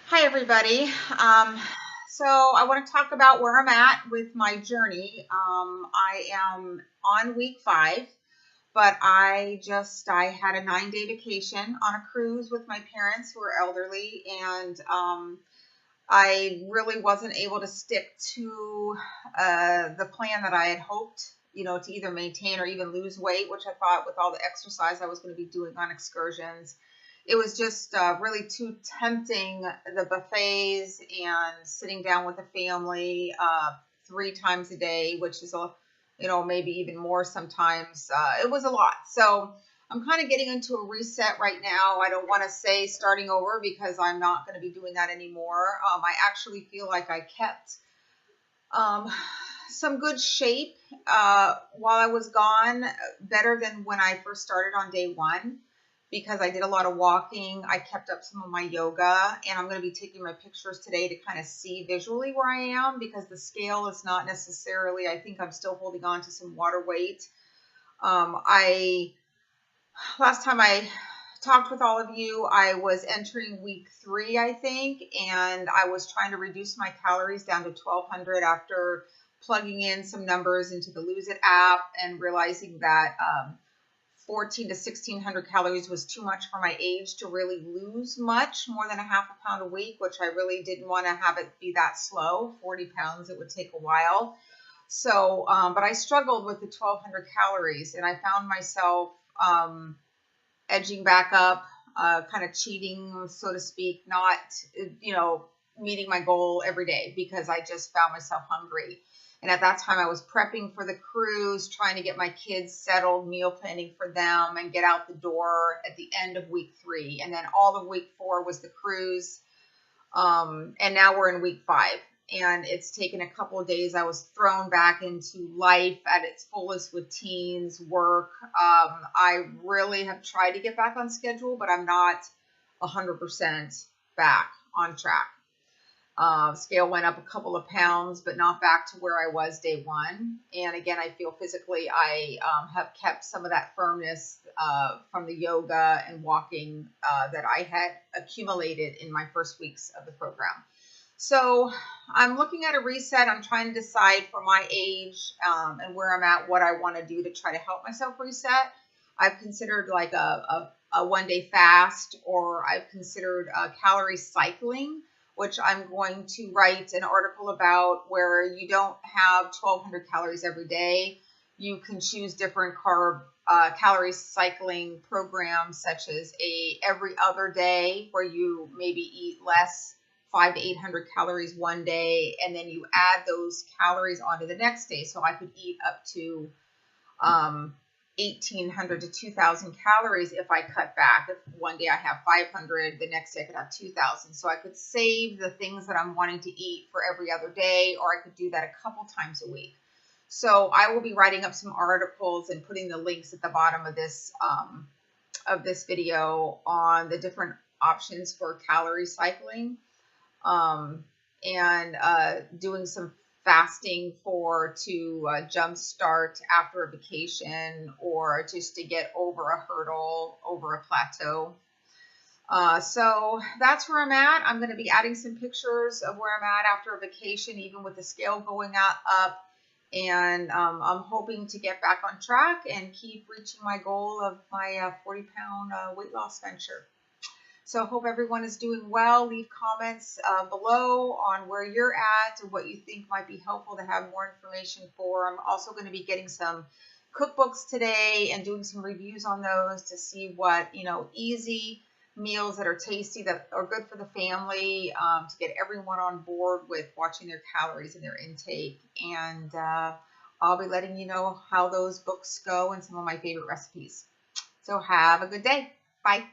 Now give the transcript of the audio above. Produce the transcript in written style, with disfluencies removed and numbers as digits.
Hi, everybody. So I want to talk about where I'm at with my journey. I am on week 5, but I had a 9-day vacation on a cruise with my parents who are elderly, and I really wasn't able to stick to the plan that I had hoped, to either maintain or even lose weight, which I thought with all the exercise I was going to be doing on excursions, it was just really too tempting. The buffets and sitting down with the family 3 times a day, which is maybe even more sometimes. It was a lot. So I'm kind of getting into a reset right now. I don't want to say starting over because I'm not going to be doing that anymore. I actually feel like I kept um, some good shape while I was gone, better than when I first started on day 1 because I did a lot of walking. I kept up some of my yoga, and I'm going to be taking my pictures today to kind of see visually where I am because the scale is not necessarily, I think I'm still holding on to some water weight. I Last time I talked with all of you, I was entering week 3, I think, and I was trying to reduce my calories down to 1,200 after plugging in some numbers into the Lose It app and realizing that 14 to 1,600 calories was too much for my age to really lose much more than a half a pound a week, which I really didn't want to have it be that slow. 40 pounds, it would take a while. So, but I struggled with the 1,200 calories, and I found myself edging back up, kind of cheating, so to speak, not, meeting my goal every day because I just found myself hungry. And at that time, I was prepping for the cruise, trying to get my kids settled, meal planning for them, and get out the door at the end of week 3. And then all of week 4 was the cruise. And now we're in week 5, and it's taken a couple of days. I was thrown back into life at its fullest with teens, work. I really have tried to get back on schedule, but I'm not 100% back on track. Scale went up a couple of pounds, but not back to where I was day 1. And again, I feel physically I have kept some of that firmness from the yoga and walking that I had accumulated in my first weeks of the program. So I'm looking at a reset. I'm trying to decide for my age and where I'm at, what I want to do to try to help myself reset. I've considered like a 1-day fast, or I've considered calorie cycling, which I'm going to write an article about, where you don't have 1,200 calories every day. You can choose different calorie cycling programs, such as a every other day, where you maybe eat less, 500 to 800 calories one day, and then you add those calories onto the next day. So I could eat up to 1,800 to 2,000 calories if I cut back. If one day I have 500, the next day I could have 2,000. So I could save the things that I'm wanting to eat for every other day, or I could do that a couple times a week. So I will be writing up some articles and putting the links at the bottom of this video on the different options for calorie cycling, and doing some fasting to jumpstart after a vacation, or just to get over a hurdle, over a plateau. So that's where I'm at. I'm going to be adding some pictures of where I'm at after a vacation, even with the scale going up. And I'm hoping to get back on track and keep reaching my goal of my 40-pound weight loss venture. So I hope everyone is doing well. Leave comments below on where you're at and what you think might be helpful to have more information for. I'm also going to be getting some cookbooks today and doing some reviews on those to see what, easy meals that are tasty, that are good for the family, to get everyone on board with watching their calories and their intake. And I'll be letting you know how those books go and some of my favorite recipes. So have a good day. Bye.